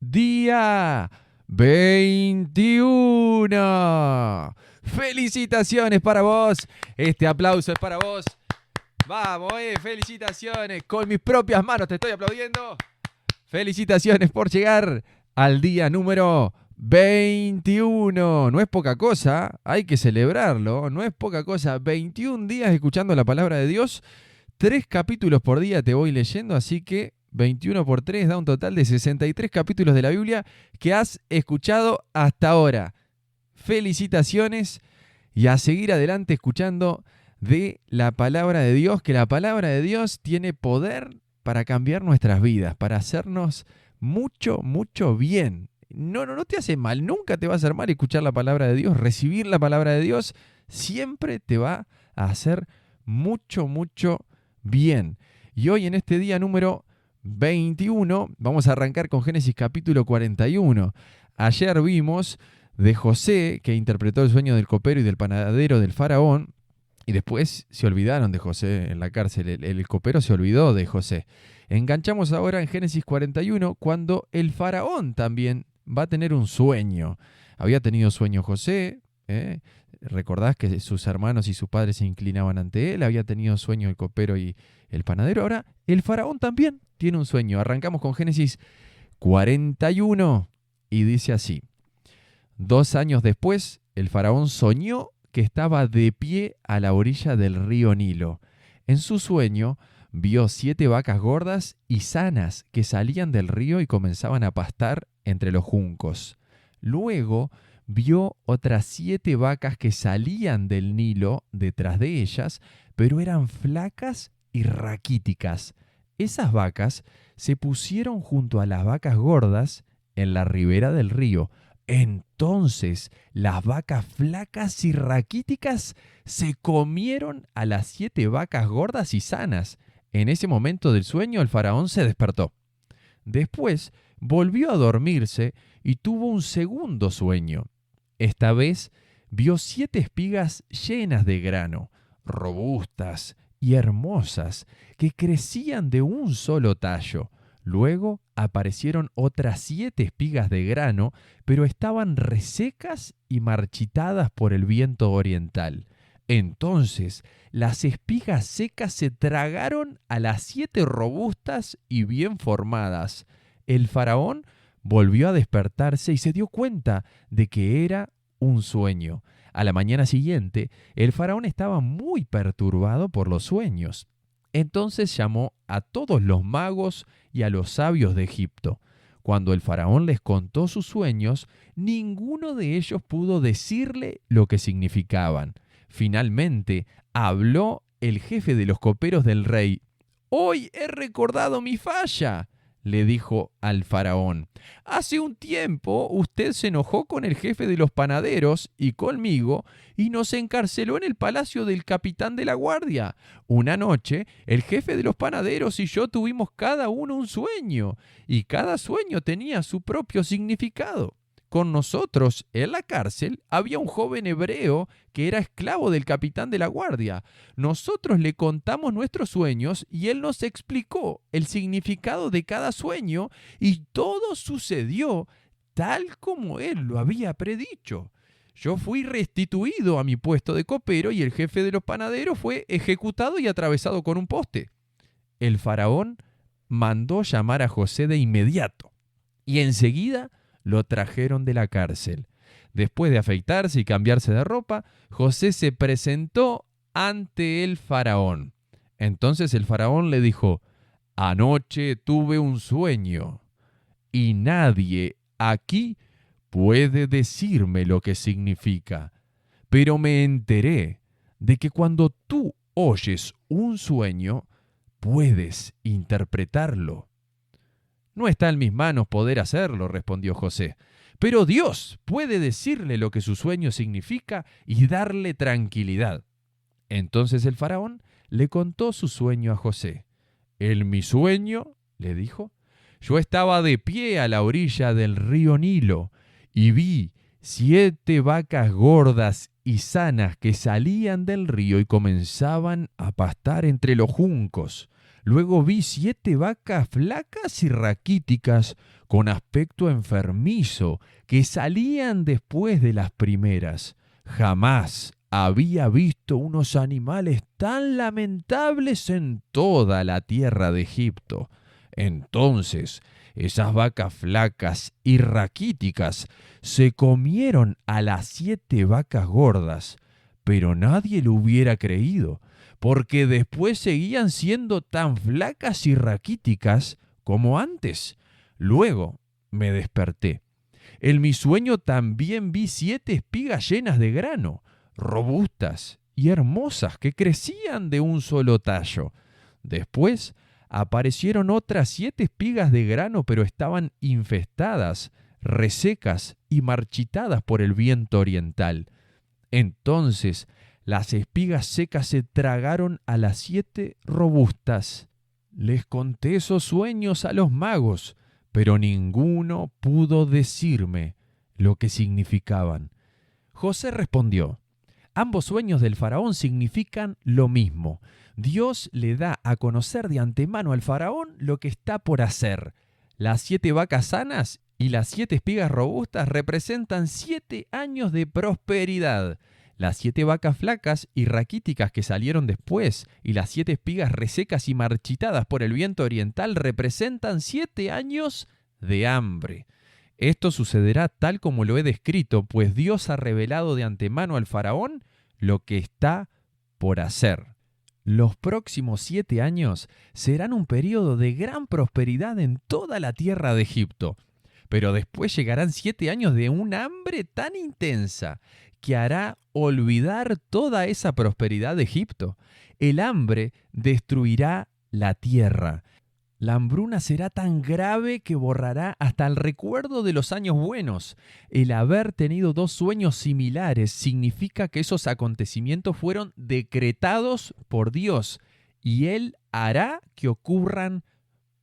Día 21. Felicitaciones para vos. Este aplauso es para vos. Vamos, felicitaciones. Con mis propias manos te estoy aplaudiendo. Felicitaciones por llegar al día número 21. No es poca cosa, hay que celebrarlo. No es poca cosa. 21 días escuchando la palabra de Dios. 3 capítulos por día te voy leyendo, así que 21 por 3 da un total de 63 capítulos de la Biblia que has escuchado hasta ahora. Felicitaciones y a seguir adelante escuchando de la palabra de Dios, que la palabra de Dios tiene poder para cambiar nuestras vidas, para hacernos mucho, mucho bien. No te hace mal, nunca te va a hacer mal escuchar la palabra de Dios, recibir la palabra de Dios, siempre te va a hacer mucho, mucho bien. Y hoy en este día número 21 vamos a arrancar con Génesis capítulo 41. Ayer vimos de José, que interpretó el sueño del copero y del panadero del faraón, y después se olvidaron de José en la cárcel. El copero se olvidó de José. Enganchamos ahora en Génesis 41, cuando el faraón también va a tener un sueño. Había tenido sueño José, recordás que sus hermanos y sus padres se inclinaban ante él, había tenido sueño el copero y el panadero. Ahora el faraón también tiene un sueño. Arrancamos con Génesis 41 y dice así: 2 años después, el faraón soñó que estaba de pie a la orilla del río Nilo. En su sueño vio 7 vacas gordas y sanas que salían del río y comenzaban a pastar entre los juncos. Luego vio otras 7 vacas que salían del Nilo detrás de ellas, pero eran flacas y raquíticas. Esas vacas se pusieron junto a las vacas gordas en la ribera del río. Entonces las vacas flacas y raquíticas se comieron a las 7 vacas gordas y sanas. En ese momento del sueño el faraón se despertó. Después volvió a dormirse y tuvo un segundo sueño. Esta vez vio 7 espigas llenas de grano, robustas y hermosas, que crecían de un solo tallo. Luego aparecieron otras 7 espigas de grano, pero estaban resecas y marchitadas por el viento oriental. Entonces las espigas secas se tragaron a las 7 robustas y bien formadas. El faraón volvió a despertarse y se dio cuenta de que era un sueño. A la mañana siguiente, el faraón estaba muy perturbado por los sueños. Entonces llamó a todos los magos y a los sabios de Egipto. Cuando el faraón les contó sus sueños, ninguno de ellos pudo decirle lo que significaban. Finalmente, habló el jefe de los coperos del rey. «Hoy he recordado mi falla», le dijo al faraón. «Hace un tiempo usted se enojó con el jefe de los panaderos y conmigo y nos encarceló en el palacio del capitán de la guardia. Una noche el jefe de los panaderos y yo tuvimos cada uno un sueño y cada sueño tenía su propio significado. Con nosotros en la cárcel había un joven hebreo que era esclavo del capitán de la guardia. Nosotros le contamos nuestros sueños y él nos explicó el significado de cada sueño y todo sucedió tal como él lo había predicho. Yo fui restituido a mi puesto de copero y el jefe de los panaderos fue ejecutado y atravesado con un poste». El faraón mandó llamar a José de inmediato y enseguida lo trajeron de la cárcel. Después de afeitarse y cambiarse de ropa, José se presentó ante el faraón. Entonces el faraón le dijo: «Anoche tuve un sueño y nadie aquí puede decirme lo que significa. Pero me enteré de que cuando tú oyes un sueño, puedes interpretarlo». «No está en mis manos poder hacerlo», respondió José, «pero Dios puede decirle lo que su sueño significa y darle tranquilidad». Entonces el faraón le contó su sueño a José. «En mi sueño», le dijo, «yo estaba de pie a la orilla del río Nilo y vi 7 vacas gordas y sanas que salían del río y comenzaban a pastar entre los juncos. Luego vi 7 vacas flacas y raquíticas con aspecto enfermizo que salían después de las primeras. Jamás había visto unos animales tan lamentables en toda la tierra de Egipto. Entonces, esas vacas flacas y raquíticas se comieron a las 7 vacas gordas, pero nadie lo hubiera creído, porque después seguían siendo tan flacas y raquíticas como antes. Luego me desperté. En mi sueño también vi 7 espigas llenas de grano, robustas y hermosas que crecían de un solo tallo. Después aparecieron otras 7 espigas de grano, pero estaban infestadas, resecas y marchitadas por el viento oriental. Entonces las espigas secas se tragaron a las 7 robustas. Les conté esos sueños a los magos, pero ninguno pudo decirme lo que significaban. José respondió: ambos sueños del faraón significan lo mismo. Dios le da a conocer de antemano al faraón lo que está por hacer. Las 7 vacas sanas y las 7 espigas robustas representan 7 años de prosperidad. Las 7 vacas flacas y raquíticas que salieron después y las 7 espigas resecas y marchitadas por el viento oriental representan 7 años de hambre. Esto sucederá tal como lo he descrito, pues Dios ha revelado de antemano al faraón lo que está por hacer. Los próximos 7 años serán un periodo de gran prosperidad en toda la tierra de Egipto. Pero después llegarán 7 años de un hambre tan intensa que hará olvidar toda esa prosperidad de Egipto. El hambre destruirá la tierra. La hambruna será tan grave que borrará hasta el recuerdo de los años buenos. El haber tenido 2 sueños similares significa que esos acontecimientos fueron decretados por Dios y Él hará que ocurran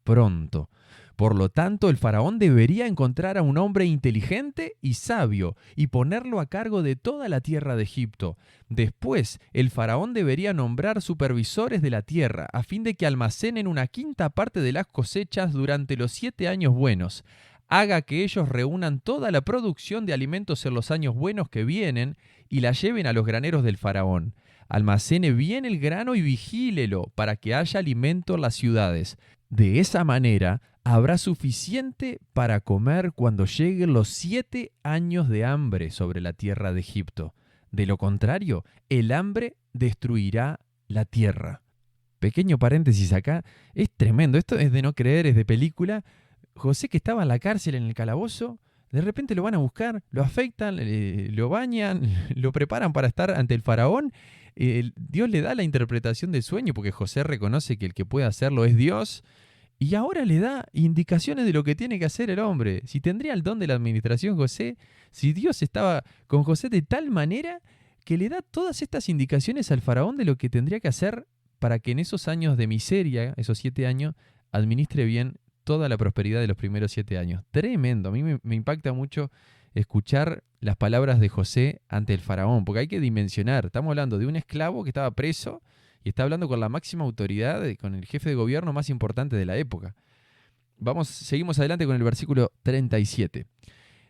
pronto. Por lo tanto, el faraón debería encontrar a un hombre inteligente y sabio y ponerlo a cargo de toda la tierra de Egipto. Después, el faraón debería nombrar supervisores de la tierra a fin de que almacenen una quinta parte de las cosechas durante los 7 años buenos. Haga que ellos reúnan toda la producción de alimentos en los años buenos que vienen y la lleven a los graneros del faraón. Almacene bien el grano y vigílelo para que haya alimento en las ciudades. De esa manera, habrá suficiente para comer cuando lleguen los 7 años de hambre sobre la tierra de Egipto. De lo contrario, el hambre destruirá la tierra. Pequeño paréntesis acá, es tremendo, esto es de no creer, es de película. José, que estaba en la cárcel, en el calabozo, de repente lo van a buscar, lo afeitan, lo bañan, lo preparan para estar ante el faraón. Dios le da la interpretación del sueño porque José reconoce que el que puede hacerlo es Dios. Y ahora le da indicaciones de lo que tiene que hacer el hombre. Si tendría el don de la administración José, si Dios estaba con José de tal manera que le da todas estas indicaciones al faraón de lo que tendría que hacer para que en esos años de miseria, esos 7 años, administre bien toda la prosperidad de los primeros 7 años. Tremendo. A mí me impacta mucho escuchar las palabras de José ante el faraón, porque hay que dimensionar. Estamos hablando de un esclavo que estaba preso y está hablando con la máxima autoridad, con el jefe de gobierno más importante de la época. Seguimos adelante con el versículo 37.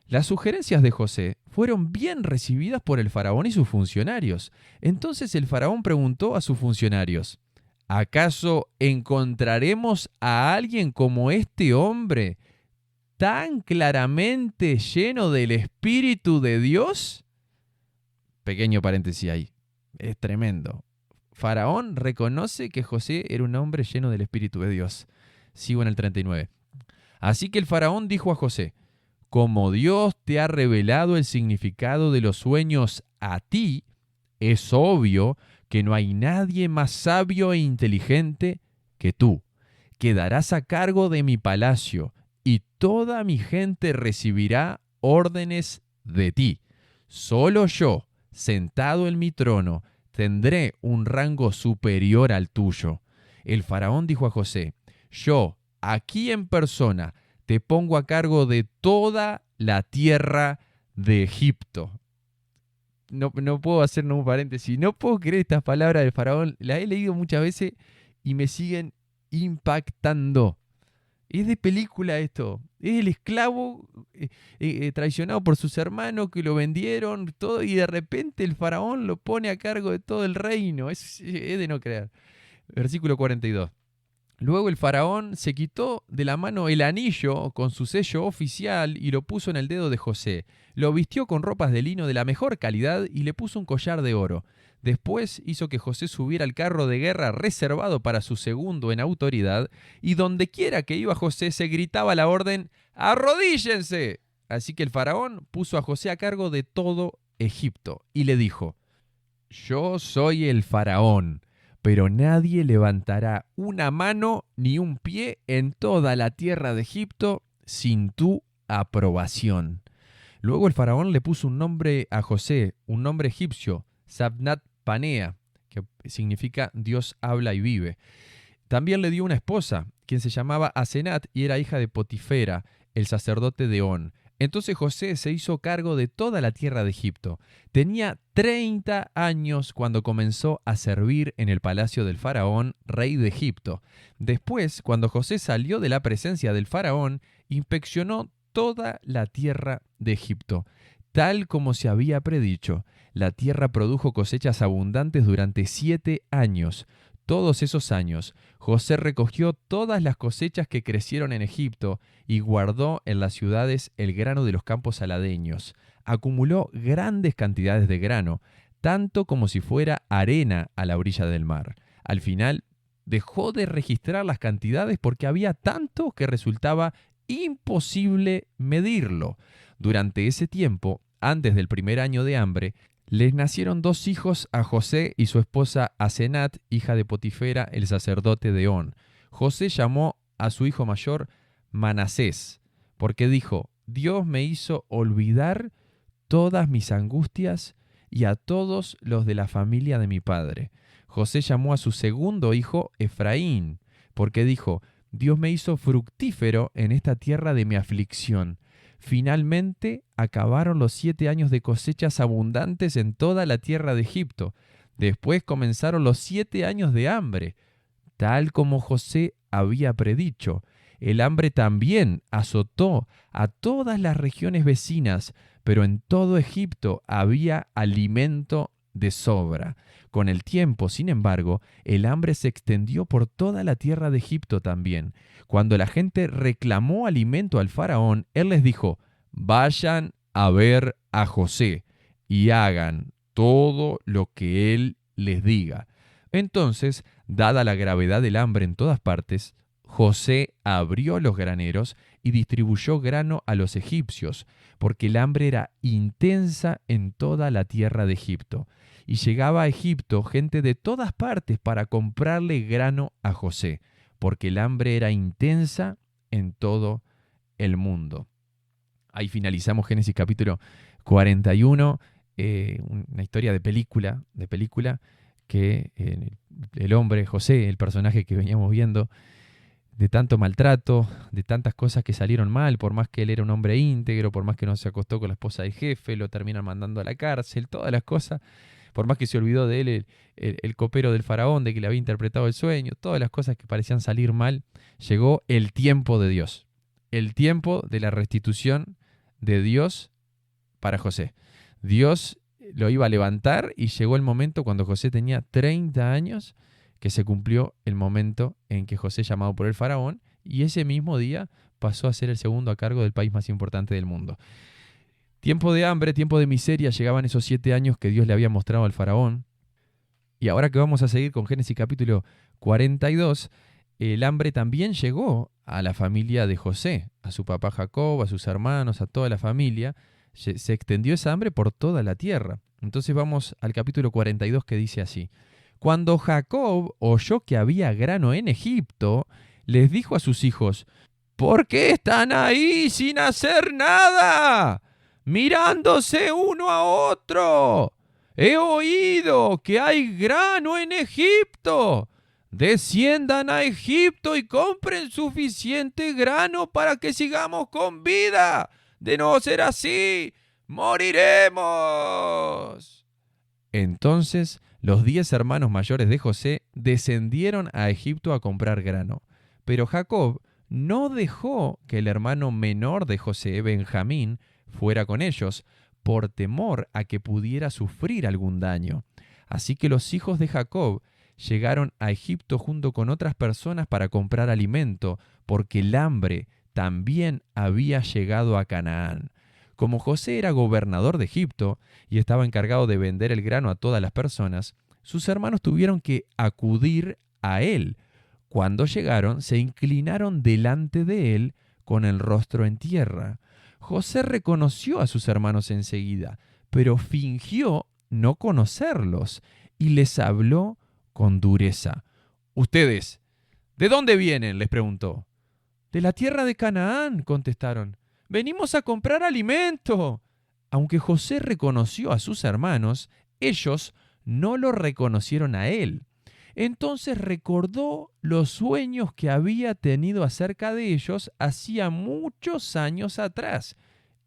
Las sugerencias de José fueron bien recibidas por el faraón y sus funcionarios. Entonces el faraón preguntó a sus funcionarios: ¿acaso encontraremos a alguien como este hombre, tan claramente lleno del Espíritu de Dios? Pequeño paréntesis ahí. Es tremendo. Faraón reconoce que José era un hombre lleno del Espíritu de Dios. Sigo en el 39. Así que el faraón dijo a José: como Dios te ha revelado el significado de los sueños a ti, es obvio que no hay nadie más sabio e inteligente que tú. Quedarás a cargo de mi palacio y toda mi gente recibirá órdenes de ti. Solo yo, sentado en mi trono, tendré un rango superior al tuyo. El faraón dijo a José: yo, aquí en persona, te pongo a cargo de toda la tierra de Egipto. No puedo hacer un paréntesis. No puedo creer estas palabras del faraón. Las he leído muchas veces y me siguen impactando. Es de película esto. Es el esclavo traicionado por sus hermanos que lo vendieron todo y de repente el faraón lo pone a cargo de todo el reino. Es de no creer. Versículo 42. Luego el faraón se quitó de la mano el anillo con su sello oficial y lo puso en el dedo de José. Lo vistió con ropas de lino de la mejor calidad y le puso un collar de oro. Después hizo que José subiera al carro de guerra reservado para su segundo en autoridad, y dondequiera que iba José se gritaba la orden: ¡arrodíllense! Así que el faraón puso a José a cargo de todo Egipto y le dijo: yo soy el faraón, pero nadie levantará una mano ni un pie en toda la tierra de Egipto sin tu aprobación. Luego el faraón le puso un nombre a José, un nombre egipcio, Sabnat Panea, que significa Dios habla y vive. También le dio una esposa, quien se llamaba Asenat y era hija de Potifera, el sacerdote de On. Entonces José se hizo cargo de toda la tierra de Egipto. Tenía 30 años cuando comenzó a servir en el palacio del faraón, rey de Egipto. Después, cuando José salió de la presencia del faraón, inspeccionó toda la tierra de Egipto, tal como se había predicho. La tierra produjo cosechas abundantes durante 7 años. Todos esos años, José recogió todas las cosechas que crecieron en Egipto y guardó en las ciudades el grano de los campos aladeños. Acumuló grandes cantidades de grano, tanto como si fuera arena a la orilla del mar. Al final, dejó de registrar las cantidades porque había tanto que resultaba imposible medirlo. Durante ese tiempo, antes del primer año de hambre, les nacieron 2 hijos a José y su esposa Asenat, hija de Potifera, el sacerdote de On. José llamó a su hijo mayor Manasés, porque dijo: Dios me hizo olvidar todas mis angustias y a todos los de la familia de mi padre. José llamó a su segundo hijo Efraín, porque dijo: Dios me hizo fructífero en esta tierra de mi aflicción. Finalmente acabaron los 7 años de cosechas abundantes en toda la tierra de Egipto. Después comenzaron los 7 años de hambre, tal como José había predicho. El hambre también azotó a todas las regiones vecinas, pero en todo Egipto había alimento de sobra. Con el tiempo, sin embargo, el hambre se extendió por toda la tierra de Egipto también. Cuando la gente reclamó alimento al faraón, él les dijo: vayan a ver a José y hagan todo lo que él les diga. Entonces, dada la gravedad del hambre en todas partes, José abrió los graneros y distribuyó grano a los egipcios, porque el hambre era intensa en toda la tierra de Egipto. Y llegaba a Egipto gente de todas partes para comprarle grano a José, porque el hambre era intensa en todo el mundo. Ahí finalizamos Génesis capítulo 41, una historia de película que el hombre, José, el personaje que veníamos viendo, de tanto maltrato, de tantas cosas que salieron mal, por más que él era un hombre íntegro, por más que no se acostó con la esposa del jefe, lo terminan mandando a la cárcel, todas las cosas, por más que se olvidó de él el copero del faraón, de que le había interpretado el sueño, todas las cosas que parecían salir mal, llegó el tiempo de Dios, el tiempo de la restitución de Dios para José. Dios lo iba a levantar y llegó el momento cuando José tenía 30 años, que se cumplió el momento en que José, llamado por el faraón, y ese mismo día pasó a ser el segundo a cargo del país más importante del mundo. Tiempo de hambre, tiempo de miseria, llegaban esos 7 años que Dios le había mostrado al faraón. Y ahora que vamos a seguir con Génesis capítulo 42, el hambre también llegó a la familia de José, a su papá Jacob, a sus hermanos, a toda la familia. Se extendió esa hambre por toda la tierra. Entonces vamos al capítulo 42, que dice así: Cuando Jacob oyó que había grano en Egipto, les dijo a sus hijos: ¿por qué están ahí sin hacer nada, mirándose uno a otro? He oído que hay grano en Egipto. Desciendan a Egipto y compren suficiente grano para que sigamos con vida. De no ser así, moriremos. Entonces Los 10 hermanos mayores de José descendieron a Egipto a comprar grano. Pero Jacob no dejó que el hermano menor de José, Benjamín, fuera con ellos, por temor a que pudiera sufrir algún daño. Así que los hijos de Jacob llegaron a Egipto junto con otras personas para comprar alimento, porque el hambre también había llegado a Canaán. Como José era gobernador de Egipto y estaba encargado de vender el grano a todas las personas, sus hermanos tuvieron que acudir a él. Cuando llegaron, se inclinaron delante de él con el rostro en tierra. José reconoció a sus hermanos enseguida, pero fingió no conocerlos y les habló con dureza. «Ustedes, ¿de dónde vienen?», les preguntó. «De la tierra de Canaán», contestaron. «Venimos a comprar alimento». Aunque José reconoció a sus hermanos, ellos no lo reconocieron a él. Entonces recordó los sueños que había tenido acerca de ellos hacía muchos años atrás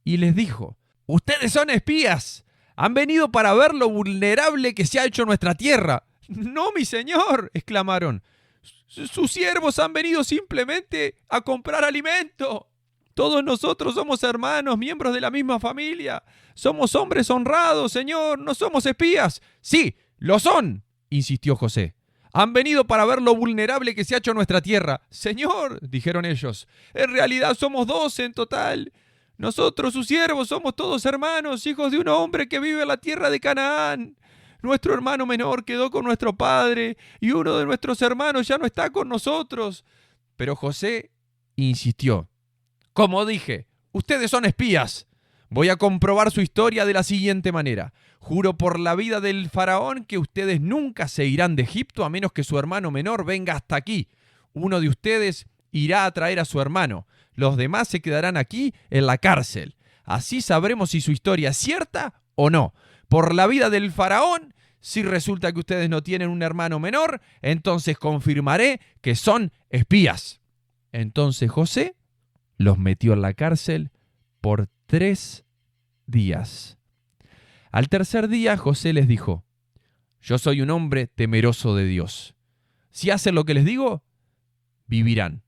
y les dijo: «Ustedes son espías. Han venido para ver lo vulnerable que se ha hecho nuestra tierra». «No, mi señor», exclamaron. «Sus siervos han venido simplemente a comprar alimento. Todos nosotros somos hermanos, miembros de la misma familia. Somos hombres honrados, señor, no somos espías». «Sí, lo son», insistió José. «Han venido para ver lo vulnerable que se ha hecho nuestra tierra». «Señor», dijeron ellos, «en realidad somos 12 en total. Nosotros, sus siervos, somos todos hermanos, hijos de un hombre que vive en la tierra de Canaán. Nuestro hermano menor quedó con nuestro padre y uno de nuestros hermanos ya no está con nosotros». Pero José insistió. «Como dije, ustedes son espías. Voy a comprobar su historia de la siguiente manera. Juro por la vida del faraón que ustedes nunca se irán de Egipto a menos que su hermano menor venga hasta aquí. Uno de ustedes irá a traer a su hermano. Los demás se quedarán aquí en la cárcel. Así sabremos si su historia es cierta o no. Por la vida del faraón, si resulta que ustedes no tienen un hermano menor, entonces confirmaré que son espías». Entonces José los metió en la cárcel por 3 días. Al tercer día José les dijo: «Yo soy un hombre temeroso de Dios. Si hacen lo que les digo, vivirán.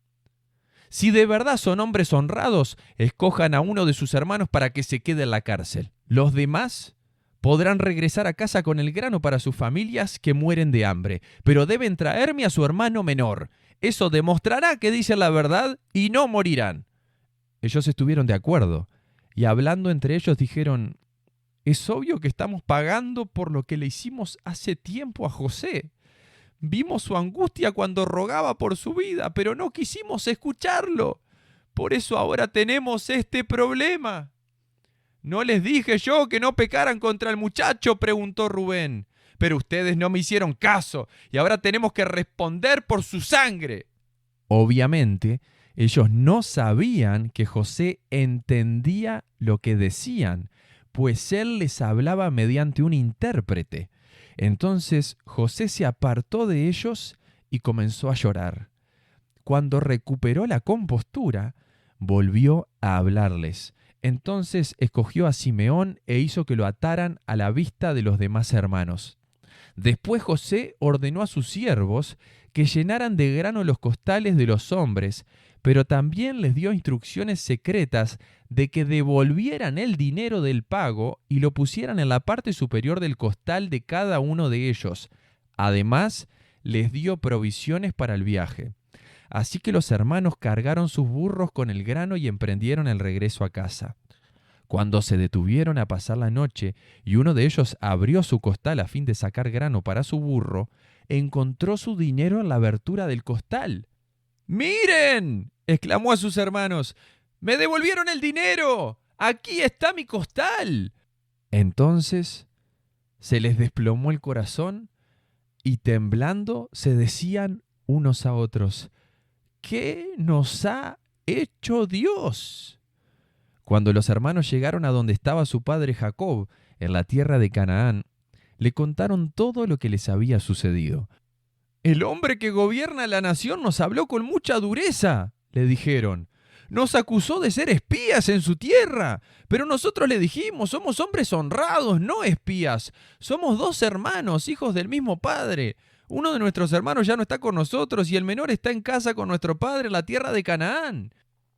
Si de verdad son hombres honrados, escojan a uno de sus hermanos para que se quede en la cárcel. Los demás podrán regresar a casa con el grano para sus familias que mueren de hambre, pero deben traerme a su hermano menor. Eso demostrará que dicen la verdad y no morirán». Ellos estuvieron de acuerdo y hablando entre ellos dijeron: «Es obvio que estamos pagando por lo que le hicimos hace tiempo a José. Vimos su angustia cuando rogaba por su vida, pero no quisimos escucharlo. Por eso ahora tenemos este problema». «¿No les dije yo que no pecaran contra el muchacho?», preguntó Rubén. «Pero ustedes no me hicieron caso y ahora tenemos que responder por su sangre». Obviamente, ellos no sabían que José entendía lo que decían, pues él les hablaba mediante un intérprete. Entonces José se apartó de ellos y comenzó a llorar. Cuando recuperó la compostura, volvió a hablarles. Entonces escogió a Simeón e hizo que lo ataran a la vista de los demás hermanos. Después José ordenó a sus siervos que llenaran de grano los costales de los hombres, pero también les dio instrucciones secretas de que devolvieran el dinero del pago y lo pusieran en la parte superior del costal de cada uno de ellos. Además, les dio provisiones para el viaje. Así que los hermanos cargaron sus burros con el grano y emprendieron el regreso a casa. Cuando se detuvieron a pasar la noche y uno de ellos abrió su costal a fin de sacar grano para su burro, encontró su dinero en la abertura del costal. «¡Miren!», exclamó a sus hermanos. «¡Me devolvieron el dinero! ¡Aquí está mi costal!». Entonces se les desplomó el corazón y temblando se decían unos a otros: «¿Qué nos ha hecho Dios?». Cuando los hermanos llegaron a donde estaba su padre Jacob, en la tierra de Canaán, le contaron todo lo que les había sucedido. «El hombre que gobierna la nación nos habló con mucha dureza», le dijeron. nos acusó de ser espías en su tierra. Pero nosotros le dijimos, somos hombres honrados, no espías. Somos 2 hermanos, hijos del mismo padre. Uno de nuestros hermanos ya no está con nosotros y el menor está en casa con nuestro padre en la tierra de Canaán.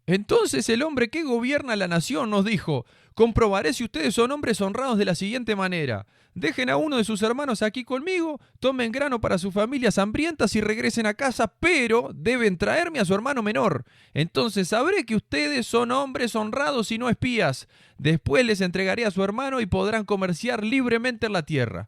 Entonces el hombre que gobierna la nación nos dijo, comprobaré si ustedes son hombres honrados de la siguiente manera. Dejen a uno de sus hermanos aquí conmigo, tomen grano para sus familias hambrientas y regresen a casa, pero deben traerme a su hermano menor. Entonces sabré que ustedes son hombres honrados y no espías. Después les entregaré a su hermano y podrán comerciar libremente en la tierra.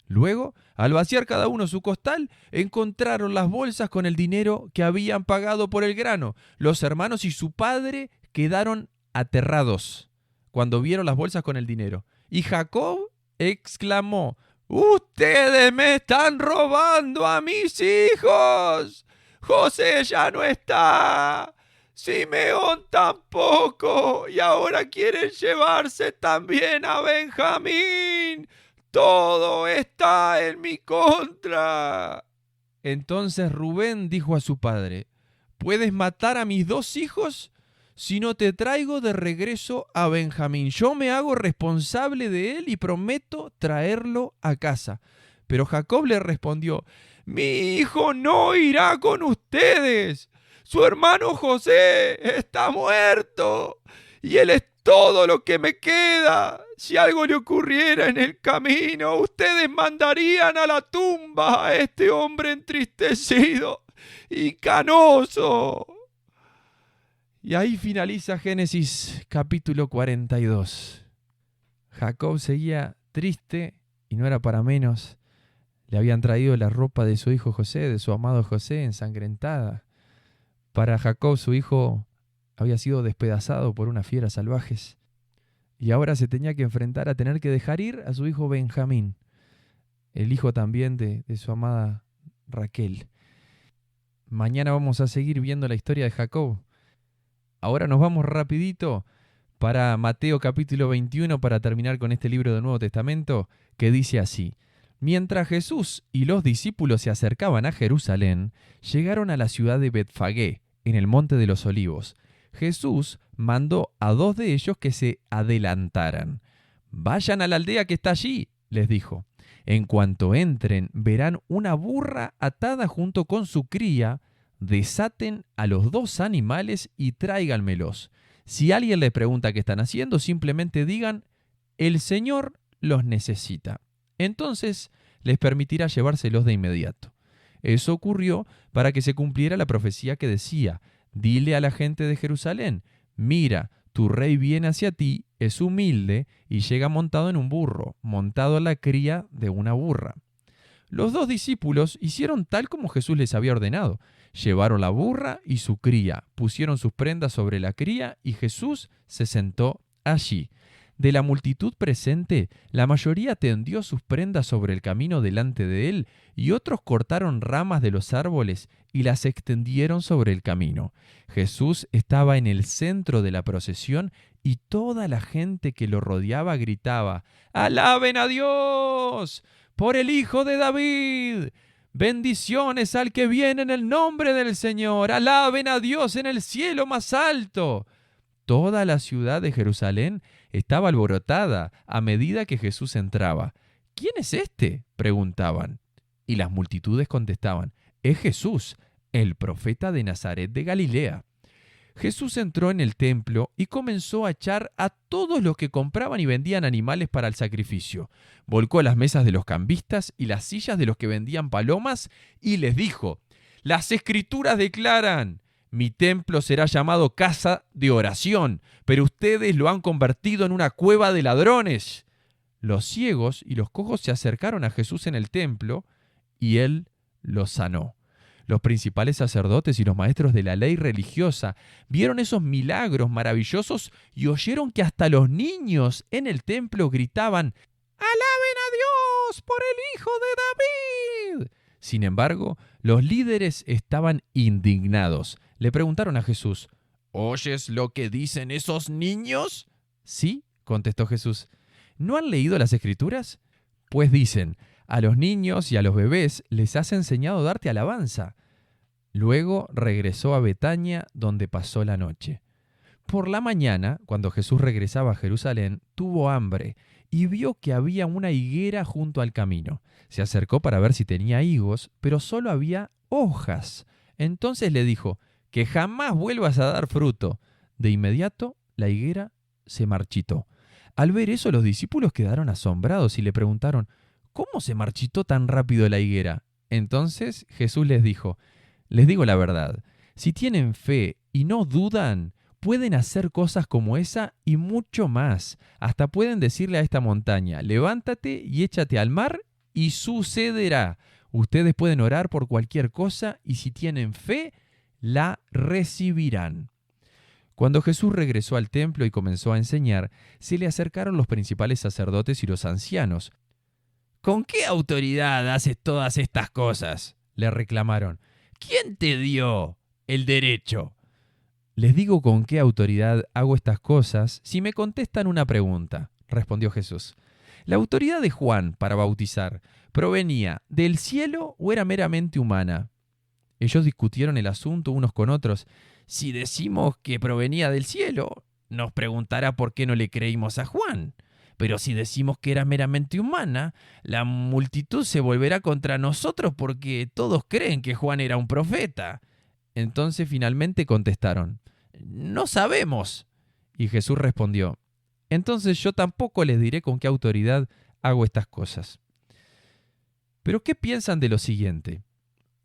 Luego, al vaciar cada uno su costal, encontraron las bolsas con el dinero que habían pagado por el grano. Los hermanos y su padre quedaron aterrados cuando vieron las bolsas con el dinero. Y Jacob exclamó, «¡Ustedes me están robando a mis hijos! José ya no está, Simeón tampoco, y ahora quieren llevarse también a Benjamín. Todo está en mi contra». Entonces Rubén dijo a su padre, «¿Puedes matar a mis 2 hijos? Si no te traigo de regreso a Benjamín. Yo me hago responsable de él y prometo traerlo a casa». Pero Jacob le respondió, «Mi hijo no irá con ustedes. Su hermano José está muerto y él es todo lo que me queda. Si algo le ocurriera en el camino, ustedes mandarían a la tumba a este hombre entristecido y canoso». Y ahí finaliza Génesis capítulo 42. Jacob seguía triste y no era para menos. Le habían traído la ropa de su hijo José, de su amado José, ensangrentada. Para Jacob su hijo había sido despedazado por unas fieras salvajes. Y ahora se tenía que enfrentar a tener que dejar ir a su hijo Benjamín, el hijo también de su amada Raquel. Mañana vamos a seguir viendo la historia de Jacob. Ahora nos vamos rapidito para Mateo capítulo 21 para terminar con este libro del Nuevo Testamento que dice así. Mientras Jesús y los discípulos se acercaban a Jerusalén, llegaron a la ciudad de Betfagé, en el Monte de los Olivos. Jesús mandó a 2 de ellos que se adelantaran. «Vayan a la aldea que está allí», les dijo. «En cuanto entren, verán una burra atada junto con su cría. Desaten a los 2 animales y tráiganmelos. Si alguien les pregunta qué están haciendo, simplemente digan, el Señor los necesita. Entonces les permitirá llevárselos de inmediato». Eso ocurrió para que se cumpliera la profecía que decía, «Dile a la gente de Jerusalén, mira, tu rey viene hacia ti, es humilde y llega montado en un burro, montado a la cría de una burra». Los 2 discípulos hicieron tal como Jesús les había ordenado. Llevaron la burra y su cría, pusieron sus prendas sobre la cría y Jesús se sentó allí. De la multitud presente, la mayoría tendió sus prendas sobre el camino delante de él y otros cortaron ramas de los árboles y las extendieron sobre el camino. Jesús estaba en el centro de la procesión y toda la gente que lo rodeaba gritaba, «¡Alaben a Dios! ¡Por el Hijo de David! ¡Bendiciones al que viene en el nombre del Señor! ¡Alaben a Dios en el cielo más alto!». Toda la ciudad de Jerusalén estaba alborotada a medida que Jesús entraba. «¿Quién es este?», preguntaban. Y las multitudes contestaban, «Es Jesús, el profeta de Nazaret de Galilea». Jesús entró en el templo y comenzó a echar a todos los que compraban y vendían animales para el sacrificio. Volcó las mesas de los cambistas y las sillas de los que vendían palomas y les dijo, «Las Escrituras declaran, mi templo será llamado casa de oración, pero ustedes lo han convertido en una cueva de ladrones». Los ciegos y los cojos se acercaron a Jesús en el templo y él los sanó. Los principales sacerdotes y los maestros de la ley religiosa vieron esos milagros maravillosos y oyeron que hasta los niños en el templo gritaban, «¡Alaben a Dios por el Hijo de David!». Sin embargo, los líderes estaban indignados. Le preguntaron a Jesús, «¿Oyes lo que dicen esos niños?». «Sí», contestó Jesús. «¿No han leído las Escrituras? Pues dicen, a los niños y a los bebés les has enseñado a darte alabanza». Luego regresó a Betania, donde pasó la noche. Por la mañana, cuando Jesús regresaba a Jerusalén, tuvo hambre y vio que había una higuera junto al camino. Se acercó para ver si tenía higos, pero solo había hojas. Entonces le dijo, que jamás vuelvas a dar fruto. De inmediato, la higuera se marchitó. Al ver eso, los discípulos quedaron asombrados y le preguntaron, ¿cómo se marchitó tan rápido la higuera? Entonces Jesús les dijo, les digo la verdad, si tienen fe y no dudan, pueden hacer cosas como esa y mucho más. Hasta pueden decirle a esta montaña, levántate y échate al mar y sucederá. Ustedes pueden orar por cualquier cosa y si tienen fe, la recibirán. Cuando Jesús regresó al templo y comenzó a enseñar, se le acercaron los principales sacerdotes y los ancianos. ¿Con qué autoridad haces todas estas cosas?, le reclamaron. ¿Quién te dio el derecho? Les digo con qué autoridad hago estas cosas si me contestan una pregunta, respondió Jesús. ¿La autoridad de Juan para bautizar provenía del cielo o era meramente humana? Ellos discutieron el asunto unos con otros. Si decimos que provenía del cielo, nos preguntará por qué no le creímos a Juan. Pero si decimos que era meramente humana, la multitud se volverá contra nosotros porque todos creen que Juan era un profeta. Entonces finalmente contestaron, no sabemos. Y Jesús respondió, entonces yo tampoco les diré con qué autoridad hago estas cosas. Pero ¿qué piensan de lo siguiente?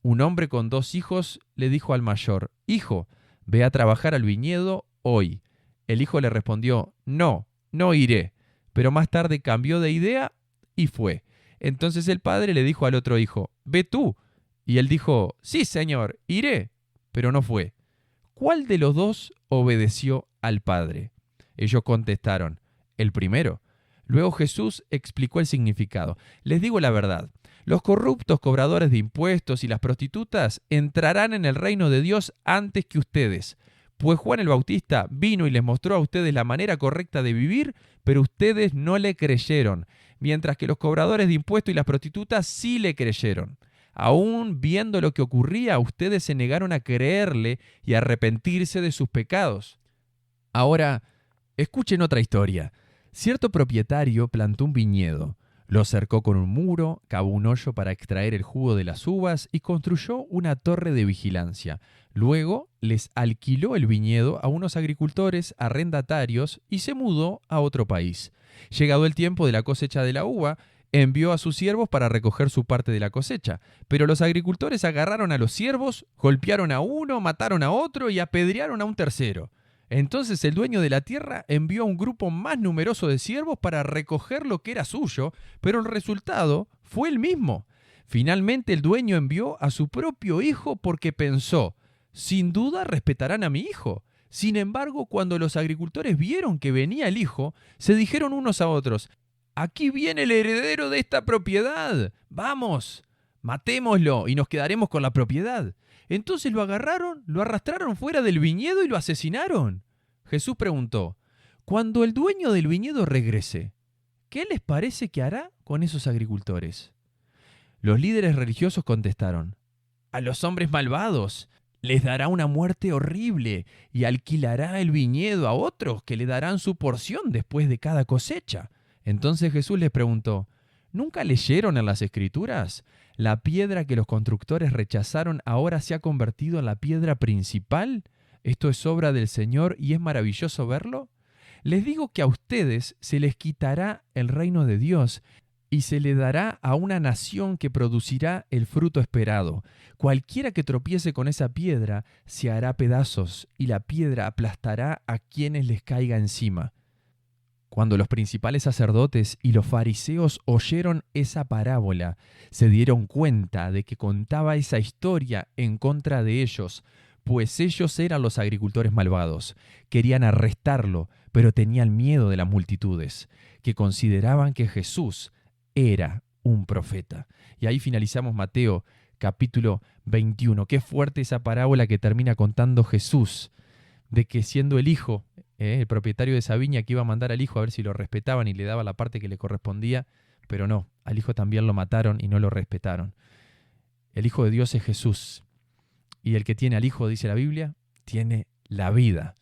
Un hombre con 2 hijos le dijo al mayor, hijo, ve a trabajar al viñedo hoy. El hijo le respondió, no iré. Pero más tarde cambió de idea y fue. Entonces el padre le dijo al otro hijo, ve tú. Y él dijo, sí, señor, iré. Pero no fue. ¿Cuál de los 2 obedeció al padre? Ellos contestaron, el primero. Luego Jesús explicó el significado. Les digo la verdad, los corruptos cobradores de impuestos y las prostitutas entrarán en el reino de Dios antes que ustedes. Pues Juan el Bautista vino y les mostró a ustedes la manera correcta de vivir, pero ustedes no le creyeron, mientras que los cobradores de impuestos y las prostitutas sí le creyeron. Aún viendo lo que ocurría, ustedes se negaron a creerle y a arrepentirse de sus pecados. Ahora, escuchen otra historia. Cierto propietario plantó un viñedo. Lo cercó con un muro, cavó un hoyo para extraer el jugo de las uvas y construyó una torre de vigilancia. Luego les alquiló el viñedo a unos agricultores arrendatarios y se mudó a otro país. Llegado el tiempo de la cosecha de la uva, envió a sus siervos para recoger su parte de la cosecha. Pero los agricultores agarraron a los siervos, golpearon a uno, mataron a otro y apedrearon a un tercero. Entonces el dueño de la tierra envió a un grupo más numeroso de siervos para recoger lo que era suyo, pero el resultado fue el mismo. Finalmente el dueño envió a su propio hijo porque pensó, sin duda respetarán a mi hijo. Sin embargo, cuando los agricultores vieron que venía el hijo, se dijeron unos a otros, aquí viene el heredero de esta propiedad. Vamos, matémoslo y nos quedaremos con la propiedad. Entonces lo agarraron, lo arrastraron fuera del viñedo y lo asesinaron. Jesús preguntó, cuando el dueño del viñedo regrese, ¿qué les parece que hará con esos agricultores? Los líderes religiosos contestaron, a los hombres malvados les dará una muerte horrible y alquilará el viñedo a otros que le darán su porción después de cada cosecha. Entonces Jesús les preguntó, ¿nunca leyeron en las Escrituras? La piedra que los constructores rechazaron ahora se ha convertido en la piedra principal. ¿Esto es obra del Señor y es maravilloso verlo? Les digo que a ustedes se les quitará el reino de Dios y se le dará a una nación que producirá el fruto esperado. Cualquiera que tropiece con esa piedra se hará pedazos y la piedra aplastará a quienes les caiga encima. Cuando los principales sacerdotes y los fariseos oyeron esa parábola, se dieron cuenta de que contaba esa historia en contra de ellos, pues ellos eran los agricultores malvados. Querían arrestarlo, pero tenían miedo de las multitudes, que consideraban que Jesús era un profeta. Y ahí finalizamos Mateo capítulo 21. Qué fuerte esa parábola que termina contando Jesús, de que siendo el hijo, el propietario de esa viña que iba a mandar al hijo a ver si lo respetaban y le daba la parte que le correspondía, pero no, al hijo también lo mataron y no lo respetaron. El Hijo de Dios es Jesús, y el que tiene al Hijo, dice la Biblia, tiene la vida.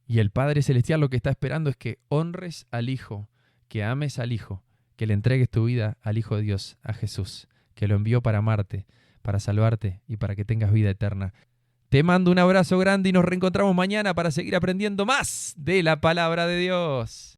Y el Padre Celestial lo que está esperando es que honres al Hijo, que ames al Hijo, que le entregues tu vida al Hijo de Dios, a Jesús, que lo envió para amarte, para salvarte y para que tengas vida eterna. Te mando un abrazo grande y nos reencontramos mañana para seguir aprendiendo más de la palabra de Dios.